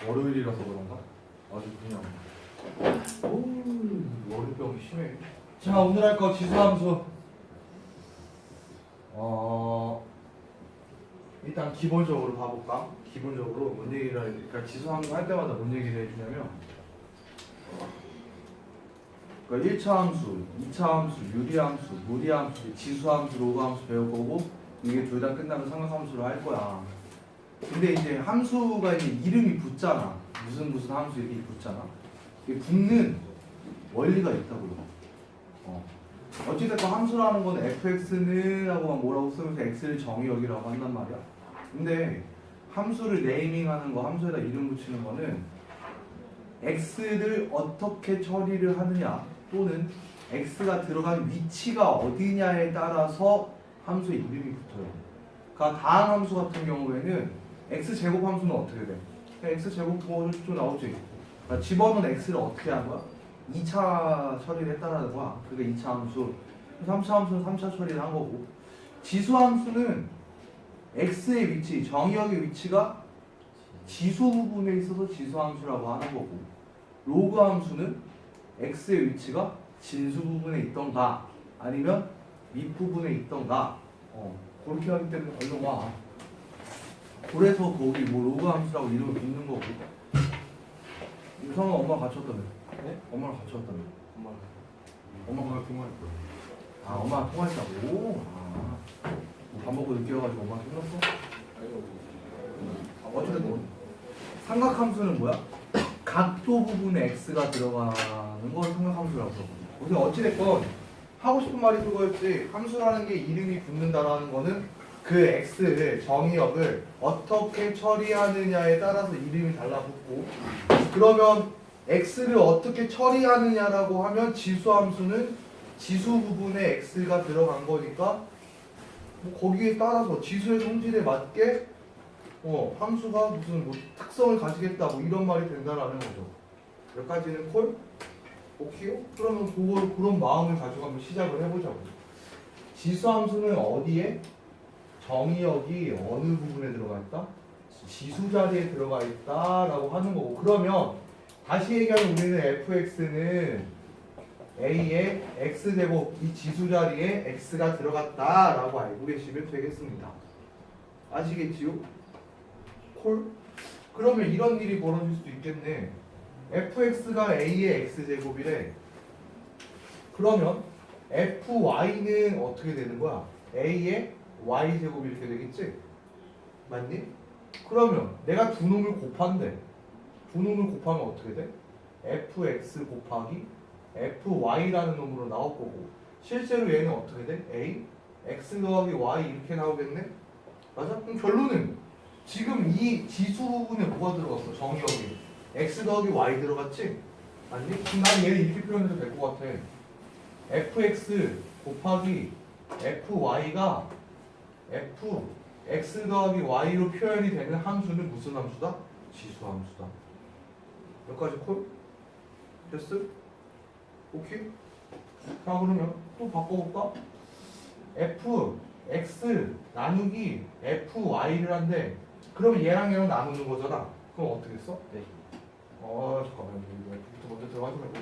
월요일이라서 그런가? 아주 그냥 월요병이 심해. 자, 오늘 할 거 지수함수. 일단 기본적으로 봐볼까? 기본적으로 뭔 얘기를 그러니까 지수함수 할 때마다 뭔 얘기를 해주냐면, 그러니까 1차 함수, 2차 함수, 유리함수, 무리함수, 지수함수, 로그함수 배울 거고, 이게 둘 다 끝나면 삼각함수로 할 거야. 근데 이제 함수가 이제 이름이 붙잖아. 무슨 함수 이렇게 붙잖아. 이게 붙는 원리가 있다고요. 어찌됐건 함수라는 건 fx는 하고 뭐라고 쓰면서 x를 정의역이라고 한단 말이야. 근데 함수를 네이밍하는 거, 함수에다 이름 붙이는 거는 x를 어떻게 처리를 하느냐 또는 x가 들어간 위치가 어디냐에 따라서 함수의 이름이 붙어요. 그러니까 다항함수 같은 경우에는 x제곱 함수는 어떻게 돼? 그냥 x제곱 좀 나오지. 그러니까 집어넣은 x를 어떻게 하는 거야? 2차 처리를 했다라는 거야. 그게 2차 함수. 3차 함수는 3차 처리를 한 거고. 지수 함수는 x의 위치, 정의역의 위치가 지수 부분에 있어서 지수 함수라고 하는 거고, 로그 함수는 x의 위치가 진수 부분에 있던가 아니면 밑부분에 있던가 그렇게 하기 때문에 얼른 와. 그래서 거기 뭐 로그 함수라고 이름을 붙는 거고. 유성은 엄마가 같이 왔다며. 네? 엄마랑 같이 왔다며. 엄마가 통화할 거예요. 아, 엄마랑 통화했다고? 밥 먹고 늦게 와가지고 엄마한테 힘들었어? 어쨌든 삼각함수는 뭐야? 각도 부분에 x가 들어가는 걸 삼각함수라고 그러거든. 우리 어찌됐건 하고 싶은 말이 그거였지. 함수라는 게 이름이 붙는다라는 거는 그 x를 정의역을 어떻게 처리하느냐에 따라서 이름이 달라붙고, 그러면 x를 어떻게 처리하느냐라고 하면 지수함수는 지수 부분에 x가 들어간 거니까 뭐 거기에 따라서 지수의 성질에 맞게 함수가 무슨 뭐 특성을 가지겠다 뭐 이런 말이 된다라는 거죠. 여기까지는 콜? 오케이요? 그러면 그런 마음을 가지고 한번 시작을 해보자고. 지수함수는 어디에? 정의역이 어느 부분에 들어가 있다? 지수 자리에 들어가 있다라고 하는 거고. 그러면 다시 얘기하면 우리는 fx는 a의 x제곱 이 지수 자리에 x가 들어갔다라고 알고 계시면 되겠습니다. 아시겠지요? 콜? 그러면 이런 일이 벌어질 수도 있겠네. fx가 a의 x제곱이래. 그러면 fy는 어떻게 되는 거야? a의 y제곱이 이렇게 되겠지? 맞니? 그러면 내가 두 놈을 곱한대. 두 놈을 곱하면 어떻게 돼? fx 곱하기 fy라는 놈으로 나올 거고, 실제로 얘는 어떻게 돼? a x 더하기 y 이렇게 나오겠네? 맞아? 그럼 결론은 지금 이 지수 부분에 뭐가 들어갔어? 정의역이 x 더하기 y 들어갔지? 맞니? 그럼 난 얘를 이렇게 표현해도 될 것 같아. fx 곱하기 fy가 fx 더하기 y로 표현이 되는 함수는 무슨 함수다? 지수 함수다. 여기까지 콜? 됐어? 오케이? 자, 그러면 또 바꿔볼까? fx 나누기 fy를 한데, 그러면 얘랑 얘랑 나누는 거잖아. 그럼 어떻게 써? 네. 잠깐만, f부터 먼저 들어가지 말고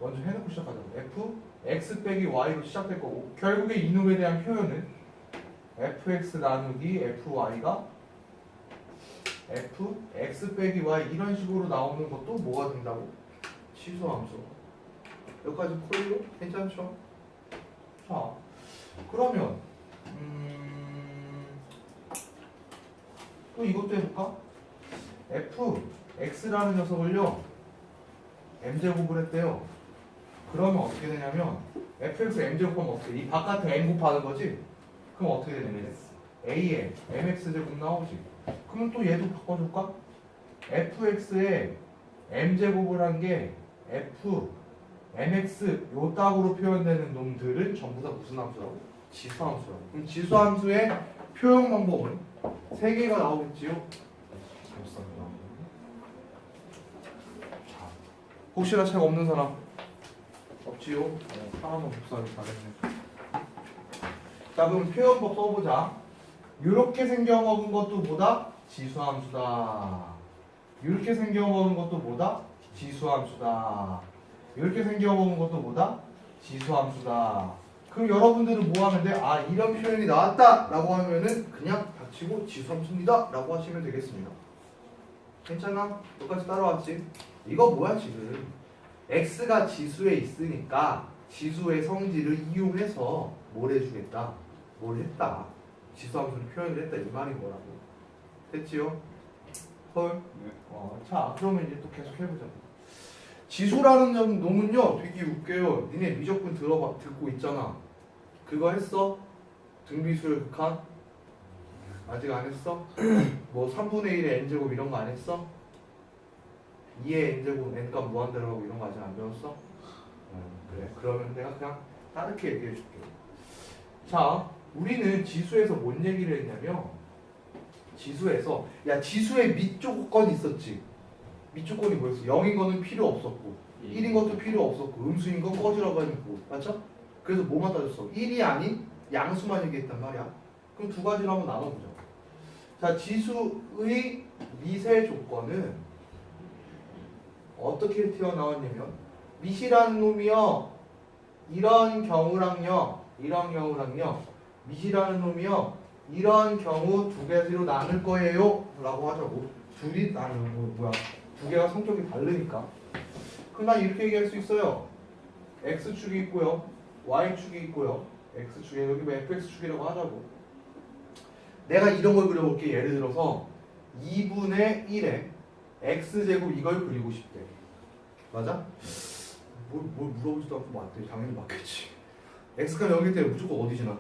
먼저 해놓고 시작하자고. x 빼기 y로 시작될 거고, 결국에 이놈에 대한 표현은 fx 나누기 fy가 fx 빼기 y 이런 식으로 나오는 것도 뭐가 된다고? 치수함수. 여기까지 콜로 괜찮죠? 자, 그러면 또 이것도 해볼까? fx라는 녀석을요 m제곱을 했대요. 그러면 어떻게 되냐면 fx m제곱하면 어떻게 돼? 이 바깥에 m 곱하는 거지? 그럼 어떻게 되냐면 a에 mx제곱 나오지. 그럼 또 얘도 바꿔줄까? fx에 m제곱을 한 게 f mx 요 딱으로 표현되는 놈들은 전부 다 무슨 함수라고? 지수함수라고. 그럼 지수함수의 표현 방법은 3개가 나오겠지요? 자, 혹시나 책 없는 사람? 없지요? 하나만 복사하기 잘했네. 자, 그럼 표현법 써보자. 이렇게 생겨먹은 것도 뭐다? 지수함수다. 이렇게 생겨먹은 것도 뭐다? 지수함수다. 이렇게 생겨먹은 것도 뭐다? 지수함수다. 그럼 여러분들은 뭐 하면 돼? 아, 이런 표현이 나왔다! 라고 하면은 그냥 닥치고 지수함수입니다! 라고 하시면 되겠습니다. 괜찮아? 똑같이 따라왔지? 이거 뭐야 지금? x가 지수에 있으니까 지수의 성질을 이용해서 뭘 해주겠다? 뭘 했다? 지수함수를 표현을 했다 이 말인 거라고. 됐지요? 헐? 자 그러면 이제 또 계속 해보자. 지수라는 놈은요 되게 웃겨요. 니네 미적분 듣고 있잖아. 그거 했어? 등비수열 극한? 아직 안 했어? 뭐 3분의 1의 n제곱 이런 거 안 했어? 2의 n제곱 n값 무한대라고 이런 거 아직 안 배웠어? 그래 그러면 내가 그냥 다르게 얘기해 줄게. 자 우리는 지수에서 뭔 얘기를 했냐면 지수에서 야 지수에 밑조건이 있었지. 밑조건이 뭐였어? 0인 거는 필요 없었고 1인 것도 필요 없었고 음수인 건 꺼지라고 했고 맞죠? 그래서 뭐만 따졌어? 1이 아닌 양수만 얘기했단 말이야. 그럼 두 가지로 한번 나눠보자. 자 지수의 미세 조건은 어떻게 튀어나왔냐면 밑이라는 놈이요 이런 경우랑요 밑이라는 놈이요 이런 경우 두 개로 나눌 거예요 라고 하자고. 둘이 나누는 뭐야 두 개가 성격이 다르니까. 그럼 난 이렇게 얘기할 수 있어요. x축이 있고요 y축이 있고요. x축에 여기 뭐 fx축이라고 하자고. 내가 이런 걸 그려볼게. 예를 들어서 2분의 1에 x제곱 이걸 그리고 싶대. 맞아? 뭘 물어보지도 않고 맞대. 당연히 맞겠지. x가 0일 때 무조건 어디 지나?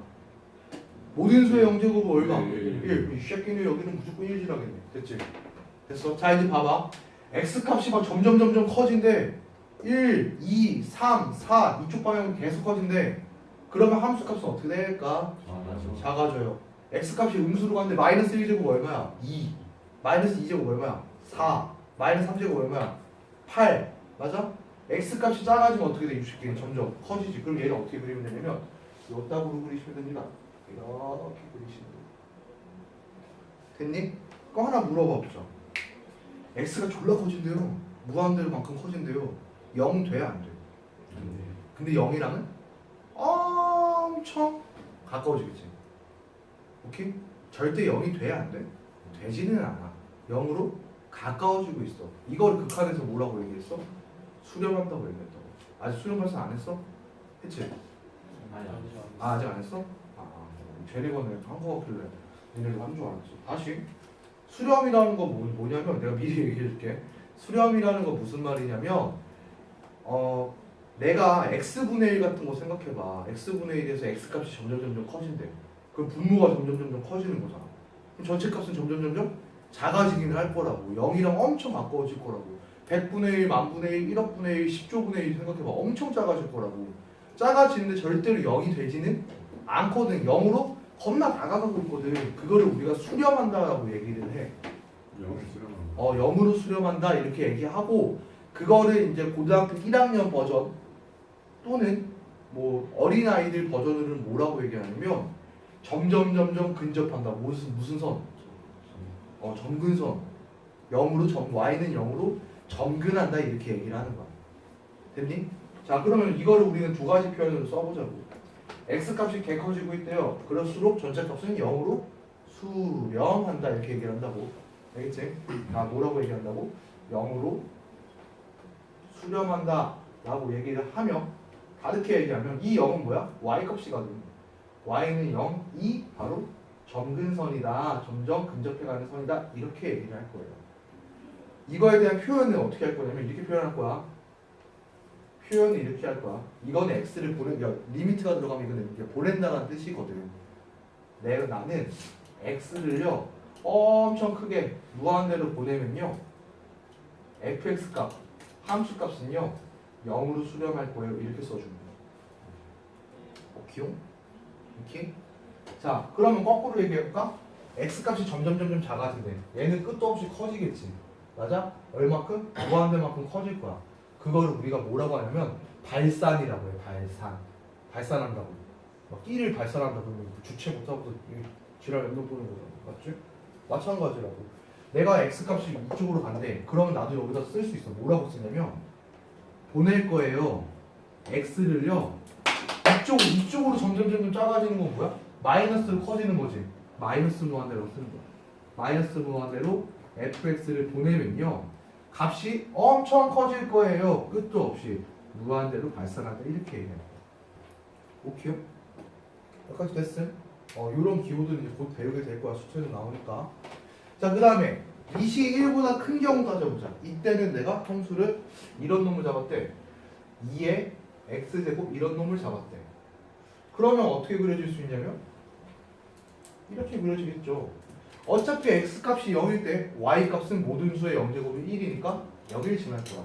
모든 수의 0제곱은 얼마? 1. 이 새끼는 여기는 무조건 1 지나겠네. 됐지? 됐어? 자 이제 봐봐. x값이 막 점점 커진대. 1, 2, 3, 4 이쪽 방향은 계속 커진대. 그러면 함수값은 어떻게 될까? 작아져요. x값이 음수로 가는데 마이너스 1제곱 얼마야? 2. 마이너스 2제곱 얼마야? 4. 마이너스 3제곱 얼마야? 8. 맞아? x값이 작아지면 어떻게 돼? 유식끼리 점점 커지지. 그럼 얘를 어떻게 그리면 되냐면 요따구로 그리시면 됩니다. 이렇게 그리시면 돼. 됐니? 그거 하나 물어봐 보자. x가 졸라 커진대요. 무한대로만큼 커진대요. 0 돼? 안 돼? 근데 0이랑은 엄청 가까워지겠지. 오케이? 절대 0이 돼? 안 돼? 되지는 않아. 0으로 가까워지고 있어. 이걸 극한에서 뭐라고 얘기했어? 수렴한다고 얘기했다고. 아직 수렴 발생 안 했어? 했지? 아직 안 했어? 제리건을 한국어 필래 니네도 한 줄 알았지. 다시 수렴이라는 거 뭐냐면 내가 미리 얘기해줄게. 수렴이라는 거 무슨 말이냐면 내가 x분의 1 같은 거 생각해봐. x분의 1에서 x값이 점점 커진대. 그럼 분모가 점점 커지는 거잖아. 그럼 전체 값은 점점 작아지기는 할 거라고. 0이랑 엄청 가까워질 거라고. 100분의 1, 만분의 1, 1억분의 1, 10조분의 1 생각해봐. 엄청 작아질 거라고. 작아지는데 절대로 0이 되지는 않거든. 0으로 겁나 다가가고 있거든. 그거를 우리가 수렴한다라고 얘기를 해. 0으로 수렴한다 이렇게 얘기하고, 그거를 이제 고등학교 1학년 버전 또는 뭐 어린아이들 버전으로는 뭐라고 얘기하냐면 점점 근접한다. 무슨 선? 점근선. 0으로 y는 0으로 점근한다 이렇게 얘기를 하는 거야. 됐니? 자 그러면 이거를 우리는 두 가지 표현으로 써보자고. x값이 개 커지고 있대요. 그럴수록 전체 값은 0으로 수렴한다 이렇게 얘기를 한다고. 알겠지? 자 뭐라고 얘기한다고? 0으로 수렴한다 라고 얘기를 하면, 다르게 얘기하면 이 0은 뭐야? y값이거든. y는 0, 이 바로 점근선이다. 점점 근접해가는 선이다. 이렇게 얘기를 할 거예요. 이거에 대한 표현은 어떻게 할 거냐면 이렇게 표현할 거야. 표현을 이렇게 할 거야. 이거는 x를 리미트가 들어가면 이거는 이렇게 보낸다는 뜻이거든. 나는 x를요 엄청 크게 무한대로 보내면요 fx 값, 함수 값은요 0으로 수렴할 거예요. 이렇게 써주는 거야. 오케이? 자 그러면 거꾸로 얘기해볼까? x 값이 점점 작아진대. 얘는 끝도 없이 커지겠지. 맞아? 얼마큼? 무한대만큼 커질 거야. 그거를 우리가 뭐라고 하냐면 발산이라고 해요. 발산한다고. 막 끼를 발산한다 그러면 주체 못하고서 지랄 연동 보는 거잖아. 맞지? 마찬가지라고. 내가 x값이 이쪽으로 간대. 그러면 나도 여기다 쓸 수 있어. 뭐라고 쓰냐면 보낼 거예요. x를요. 이쪽으로 점점 작아지는 건 뭐야? 마이너스로 커지는 거지. 마이너스 무한대로 쓰는 거야. 마이너스 무한대로 fx를 보내면요. 값이 엄청 커질 거예요. 끝도 없이 무한대로 발산한다. 이렇게 얘기해요. 오케이요? 여기까지 됐어요? 요런 기호들은 이제 곧 배우게 될 거야. 수채에서 나오니까. 자, 그 다음에 2시 1보다 큰 경우 따져보자. 이때는 내가 함수를 이런 놈을 잡았대. 2의 x제곱 이런 놈을 잡았대. 그러면 어떻게 그려질 수 있냐면 이렇게 그려지겠죠. 어차피 x값이 0일 때 y값은 모든 수의 0제곱이 1이니까 0일 지날 거야.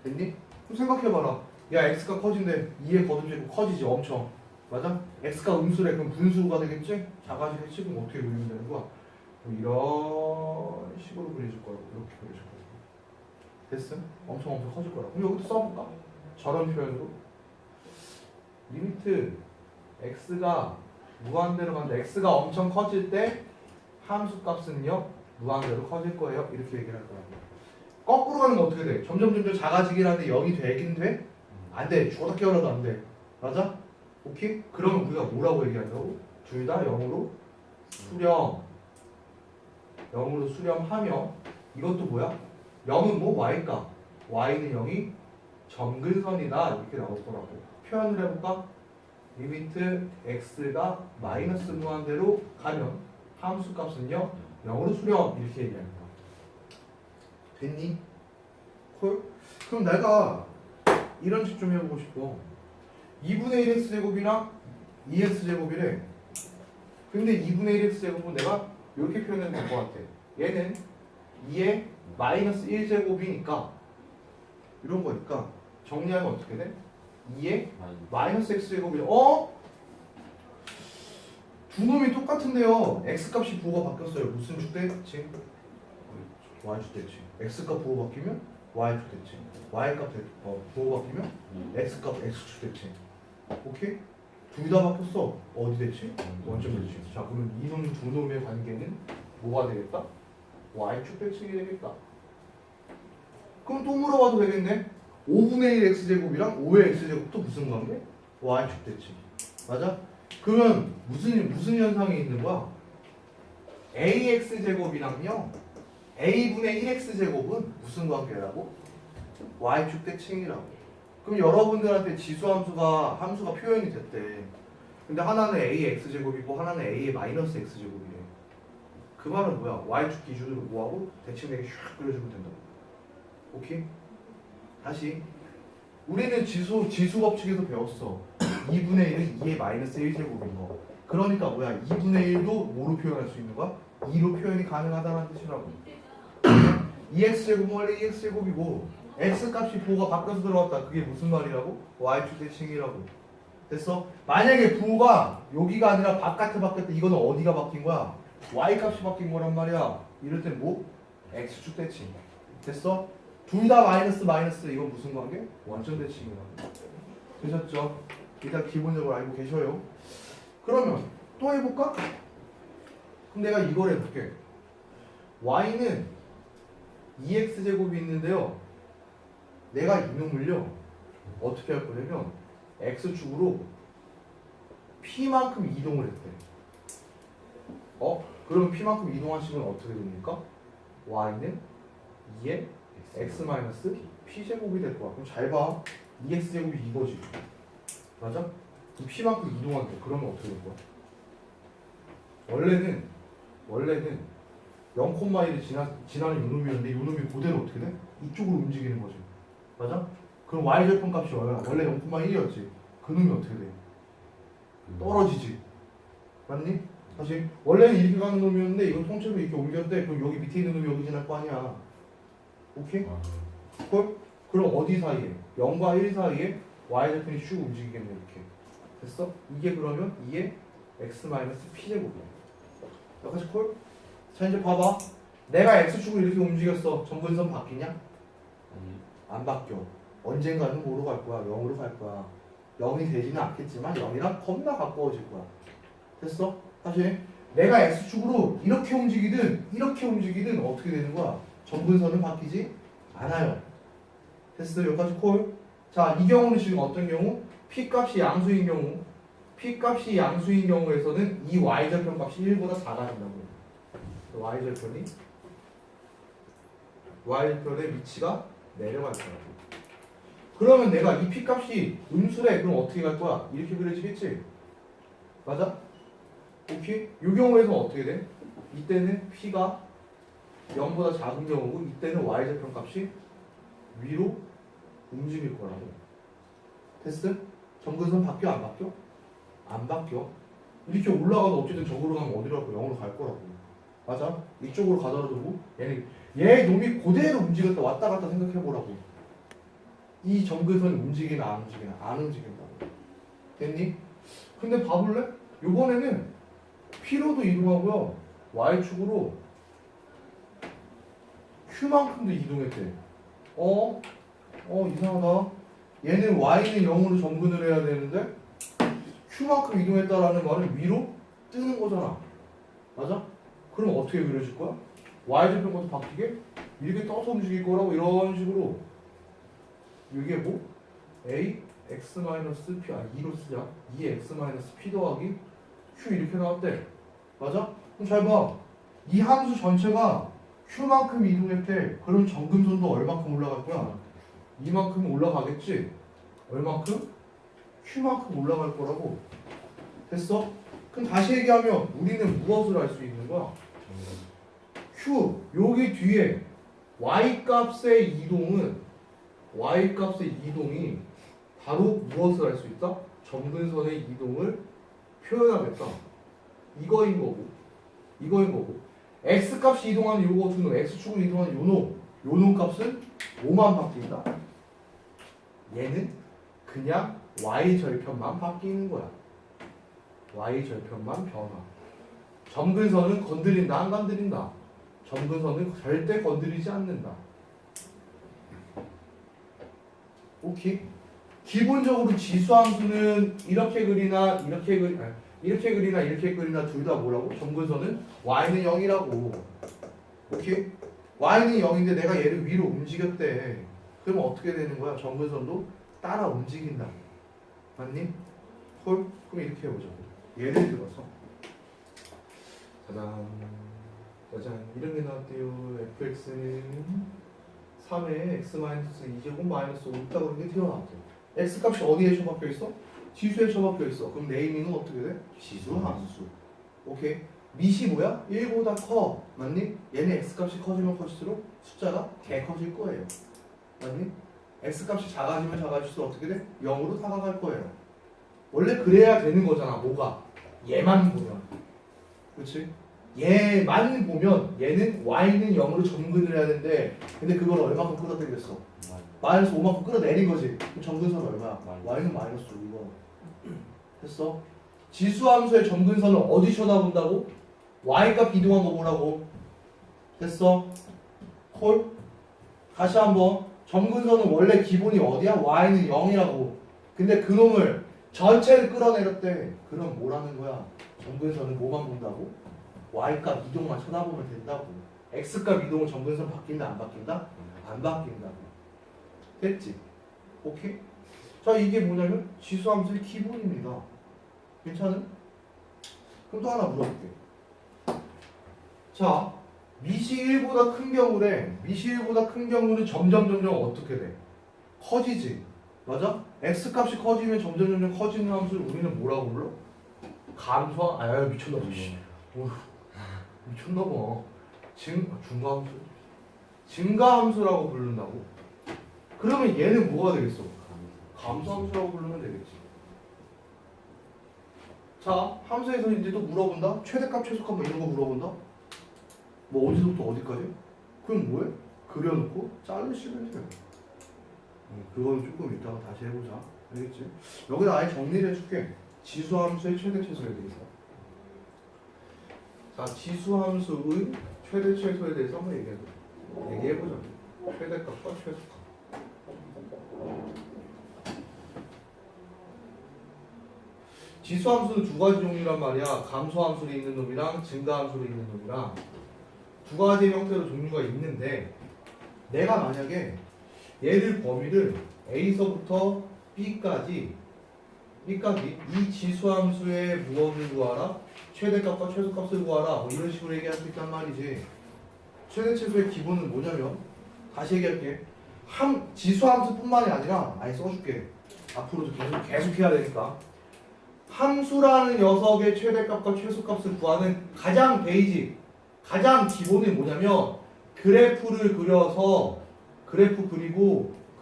됐니? 그럼 생각해봐라. 야, x가 커진대. 2의 거듭제곱 커지지 엄청. 맞아? x가 음수래. 그럼 분수가 되겠지? 작아지겠지? 그럼 어떻게 그리면 되는 거야? 이런 식으로 그려질 거라고. 이렇게 그려질 거라고. 됐어? 엄청 커질 거라고. 그럼 여기도 써볼까? 저런 표현으로 리미트 x가 무한대로 간다. x가 엄청 커질 때 함수 값은요 무한대로 커질 거예요. 이렇게 얘기를 할 거라고. 거꾸로 가는 건 어떻게 돼? 점점 작아지긴 하는데 0이 되긴 돼? 안 돼. 죽어다 깨어나도 안 돼. 맞아? 오케이? 그러면 우리가 뭐라고 얘기한다고? 둘 다 0으로 수렴하며 이것도 뭐야? 0은 뭐? y값. y는 0이 점근선이다. 이렇게 나올 거라고. 표현을 해볼까? 리미트 x가 마이너스 무한대로 가면 함수 값은요 0으로 수렴. 이렇게 얘기하는 거야. 됐니? 콜? 그럼 내가 이런 식 좀 해보고 싶어. 2분의 1x제곱이랑 2x제곱이래. 근데 2분의 1x제곱은 내가 이렇게 표현해도 될 것 같아. 얘는 2의 마이너스 1제곱이니까 이런 거니까 정리하면 어떻게 돼? 2의 마이너스 x제곱이 두 놈이 똑같은데요. x값이 부호가 바뀌었어요. 무슨 축대칭? y축대칭. x값 부호 바뀌면 y축대칭. y값 부호 바뀌면 x값 x축대칭. 오케이? 둘 다 바뀌었어. 어디 대칭? 원점 대칭. 자, 그러면 이놈 두 놈의 관계는 뭐가 되겠다? y축대칭이 되겠다. 그럼 또 물어봐도 되겠네. 5분의 1 x제곱이랑 5의 x제곱도 무슨 관계? y축대칭. 맞아? 그러면 무슨 현상이 있는 거야? ax제곱이랑요 a분의 1x제곱은 무슨 관계라고? y축대칭이라고. 그럼 여러분들한테 지수함수가 표현이 됐대. 근데 하나는 ax제곱이고 하나는 a의 마이너스 x제곱이래. 그 말은 뭐야? y축 기준으로 뭐하고? 대칭 4개 슉 그려주면 된다고. 오케이? 다시 우리는 지수 법칙에서 배웠어. 2분의 1은 2의 마이너스 1제곱인 거. 그러니까 뭐야? 2분의 1도 뭐로 표현할 수 있는 거야? 2로 표현이 가능하다는 뜻이라고. 2x제곱은 원래 2x제곱이고 x값이 부호가 바뀌어서 들어왔다. 그게 무슨 말이라고? y축 대칭이라고. 됐어? 만약에 부호가 여기가 아니라 바깥에 바뀌었다. 이거는 어디가 바뀐 거야? y값이 바뀐 거란 말이야. 이럴 땐 뭐? x축 대칭. 됐어? 둘 다 마이너스 이건 무슨 관계? 원점 대칭이라고. 되셨죠? 일단 기본적으로 알고 계셔요. 그러면 또 해볼까? 그럼 내가 이걸 해볼게. y는 2x제곱이 있는데요. 내가 이놈을요 어떻게 할 거냐면 x축으로 p만큼 이동을 했대. 그럼 p만큼 이동한 식은 어떻게 됩니까? y는 2의 x-p제곱이 될 거야. 그럼 잘 봐. 2x제곱이 이거지. 맞아? 그럼 p만큼 이동한대. 그러면 어떻게 될 거야? 원래는 0,1이 지나는 요놈이었는데 요놈이 그대로 어떻게 돼? 이쪽으로 움직이는 거지. 맞아? 그럼 y절편 값이 원래 0,1이었지. 그 놈이 어떻게 돼? 떨어지지. 맞니? 다시 원래는 이렇게 가는 놈이었는데 이건 통째로 이렇게 옮겼대. 그럼 여기 밑에 있는 놈이 여기 지날 거 아니야. 오케이? 그럼 어디 사이에? 0과 1 사이에 y절편이 슉 움직이겠네. 이렇게. 됐어? 이게 그러면 2의 x-p제곱이야. 여기까지 콜? 자, 이제 봐봐. 내가 x축을 이렇게 움직였어. 점근선 바뀌냐? 안 바뀌어. 언젠가는 뭐로 갈 거야? 0으로 갈 거야. 0이 되지는 않겠지만 0이랑 겁나 가까워질 거야. 됐어? 다시 내가 x축으로 이렇게 움직이든 어떻게 되는 거야? 점근선은 바뀌지 않아요. 됐어? 여기까지 콜. 자, 이 경우는 지금 어떤 경우? P값이 양수인 경우에서는 이 y절편 값이 1보다 작아진다고. y절편의 위치가 내려갈 거라고. 그러면 내가 이 P값이 음수래. 그럼 어떻게 갈 거야? 이렇게 그려지겠지? 맞아? 오케이? 이 경우에서 어떻게 돼? 이때는 P가 0보다 작은 경우고 이때는 y절편 값이 위로 움직일 거라고. 됐어? 점근선 바뀌어 안 바뀌어? 안 바뀌어. 이렇게 올라가도 어쨌든 저기로 가면 어디로 갈 거야? 0으로 갈 거라고. 맞아? 이쪽으로 가더라도 뭐? 얘 놈이 그대로 움직였다 왔다 갔다 생각해보라고. 이 점근선이 움직이나 안 움직이나? 안 움직인다고. 됐니? 근데 봐볼래? 요번에는 P로도 이동하고요. Y축으로 Q만큼도 이동했대. 이상하다. 얘는 Y는 0으로 점근을 해야 되는데 Q만큼 이동했다라는 말은 위로 뜨는 거잖아. 맞아? 그럼 어떻게 그려질 거야? Y절편 것도 바뀌게? 이렇게 떠서 움직일 거라고 이런 식으로. 이게 뭐? A x-p 2로 쓰자. 2x-p 더하기 q 이렇게 나왔대. 맞아? 그럼 잘 봐. 이 함수 전체가 q만큼 이동했대. 그럼 점근선도 얼마큼 올라갈 거야? 이만큼 올라가겠지? 얼마큼? q만큼 올라갈 거라고. 됐어? 그럼 다시 얘기하면 우리는 무엇을 알 수 있는 거야? q 여기 뒤에 y값의 이동이 바로 무엇을 알 수 있다? 점근선의 이동을 표현하겠다. 이거인 거고 x값이 이동하는 요거 두 놈, x축으로 이동하는 요놈 값은 5만 바뀐다. 얘는 그냥 y절편만 바뀌는 거야. y절편만 변화. 점근선은 건드린다 안 건드린다? 점근선은 절대 건드리지 않는다. 오케이? 기본적으로 지수함수는 이렇게 그리나 이렇게 그리나 둘 다 뭐라고? 점근선은 y는 0이라고. 오케이? y는 0인데 내가 얘를 위로 움직였대. 그러면 어떻게 되는 거야? 점근선도 따라 움직인다. 맞니? 헐? 그럼 이렇게 해보자고. 예를 들어서 짜잔 이런 게 나왔대요. fx는 3에 x-2제곱 마이너스 5 있다 그런 게 튀어나왔대요. x값이 어디에 처박혀 있어? 지수에 처박혀 있어. 그럼 네이밍은 어떻게 돼? 지수함수. 오케이? 밑이 뭐야? 1보다 커. 맞니? 얘네 x값이 커지면 커질수록 숫자가 개 커질 거예요. 맞니? x값이 작아지면 작아질수록 어떻게 돼? 0으로 다가갈 거예요. 원래 그래야 되는 거잖아. 뭐가? 얘만 보면. 그렇지? 얘만 보면 얘는 y는 0으로 점근을 해야 되는데 근데 그걸 얼마큼 끌어들였어? 마이너스 5만큼 끌어내린 거지. 그럼 점근선은 얼마야? y는 마이너스 5이거. 됐어? 지수함수의 점근선을 어디 쳐다본다고? y값 이동한 거 보라고. 됐어? 콜? 다시 한번. 점근선은 원래 기본이 어디야? y는 0이라고. 근데 그놈을 전체를 끌어내렸대. 그럼 뭐라는 거야? 점근선은 뭐만 본다고? y값 이동만 쳐다보면 된다고. x값 이동은 점근선 바뀐다 안 바뀐다? 안 바뀐다고. 됐지? 오케이? 자 이게 뭐냐면 지수함수의 기본입니다. 괜찮은? 그럼 또 하나 물어볼게. 자 밑이 1보다 큰 경우래. 밑이 1보다 큰 경우는 점점 어떻게 돼? 커지지. 맞아? x값이 커지면 점점 커지는 함수를 우리는 뭐라고 불러? 감소함? 아유 미쳤나봐. 미쳤나봐. 중과함수? 증가함수라고 부른다고? 그러면 얘는 뭐가 되겠어? 감소함수라고 부르면 되겠지. 자, 함수에서 이제 또 물어본다? 최대값, 최소값 뭐 이런 거 물어본다? 뭐 어디서부터 어디까지? 그럼 뭐해? 그려놓고 자르시면 돼요. 그거는 조금 이따가 다시 해보자. 알겠지? 여기다 아예 정리를 해줄게. 지수함수의 최대, 최소에 대해서. 자, 지수함수의 최대, 최소에 대해서 한번 얘기해보자. 최대값과 최소값. 지수함수는 두 가지 종류란 말이야. 감소함수로 있는 놈이랑 증가함수로 있는 놈이랑 두 가지 형태로 종류가 있는데 내가 만약에 얘를 범위를 A서부터 B까지 이 지수함수의 무엇을 구하라? 최대값과 최소값을 구하라. 뭐 이런 식으로 얘기할 수 있단 말이지. 최대 최소의 기본은 뭐냐면 다시 얘기할게. 지수함수뿐만이 아니라 아예 써줄게. 앞으로도 계속 해야 되니까. 함수라는 녀석의 최대값과 최소값을 구하는 가장 베이직, 가장 기본이 뭐냐면 그래프를 그려서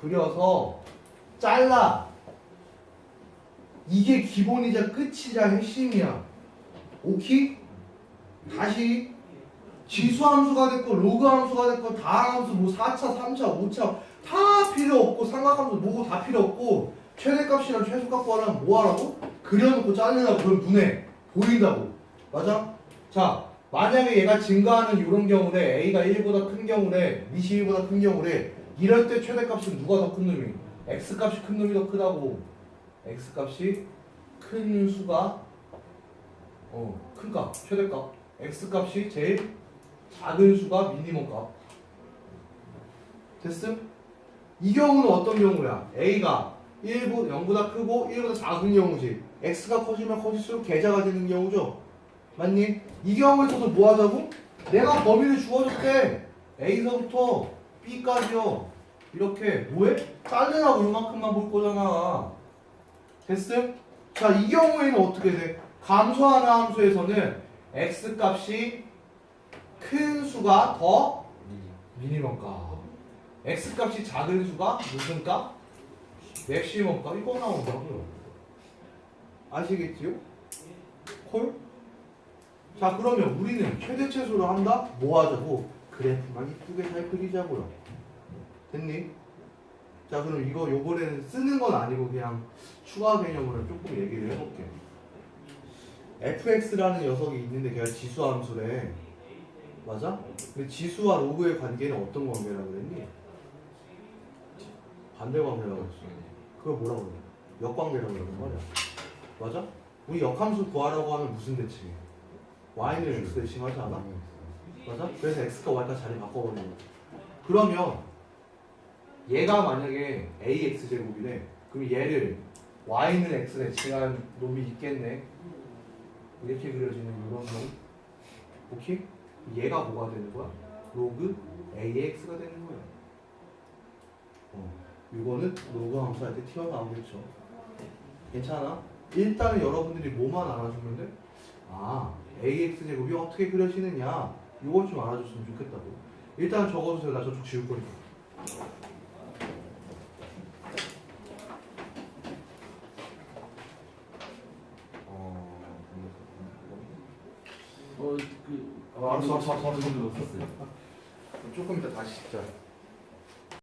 그려서 잘라. 이게 기본이자 끝이자 핵심이야. 오케이? 다시 지수함수가 됐고 로그함수가 됐고 다항함수 뭐 4차, 3차, 5차 다 필요 없고 삼각함수 뭐고 다 필요 없고 최대값이랑 최소값 구하려면 뭐 하라고? 그려놓고 자르라고. 그럼 눈에 보인다고. 맞아? 자, 만약에 얘가 증가하는 이런 경우래, A가 1보다 큰 경우래, 밑이 1보다 큰 경우래, 이럴 때 최대값은 누가 더 큰 놈이? X값이 큰 놈이 더 크다고. X값이 큰 수가 큰 값, 최대값. X값이 제일 작은 수가 미니멈 값. 됐음? 이 경우는 어떤 경우야? A가 0보다 크고 1보다 작은 경우지. X가 커지면 커질수록 계좌가 되는 경우죠. 맞니? 이 경우에서도 뭐 하자고? 내가 범위를 주어줬대. A서부터 B까지요. 이렇게 뭐해? 자르라고 이만큼만 볼 거잖아. 됐음? 자, 이 경우에는 어떻게 돼? 감소하는 함수에서는 X값이 큰 수가 더 미니멈 값. X값이 작은 수가 무슨 값? 맥시멈 값. 이거 나온다고요. 아시겠지요? 콜? 자, 그러면 우리는 최대 최소로 한다? 뭐 하자고? 그래프만 이쁘게 잘 그리자고요. 됐니? 자, 그럼 요번에는 쓰는 건 아니고 그냥 추가 개념으로 조금 얘기를 해볼게. fx라는 녀석이 있는데 걔가 지수함수래. 맞아? 근데 지수와 로그의 관계는 어떤 관계라고 그랬니? 반대 관계라고 했어. 그거 뭐라고 그래? 역관계라고 그러는 말이야. 맞아? 우리 역함수 구하라고 하면 무슨 대칭해? y는 x 대칭하지 않아? 맞아? 그래서 x가 y가 자리 바꿔버리는 거야. 그러면 얘가 만약에 ax제곱이래. 그럼 얘를 y는 x 대칭한 놈이 있겠네. 이렇게 그려지는 이런 놈. 오케이? 얘가 뭐가 되는 거야? 로그 ax가 되는 거야. 이거는 로그 함수할 때 튀어나오겠죠. 괜찮아? 일단은 여러분들이 뭐만 알아주면 돼? 아, ax제곱이 어떻게 그려지느냐, 이걸 좀 알아줬으면 좋겠다고. 일단 적어주세요. 나 저쪽 지울 거니까. 알았어. 조금 이따 다시 찍자.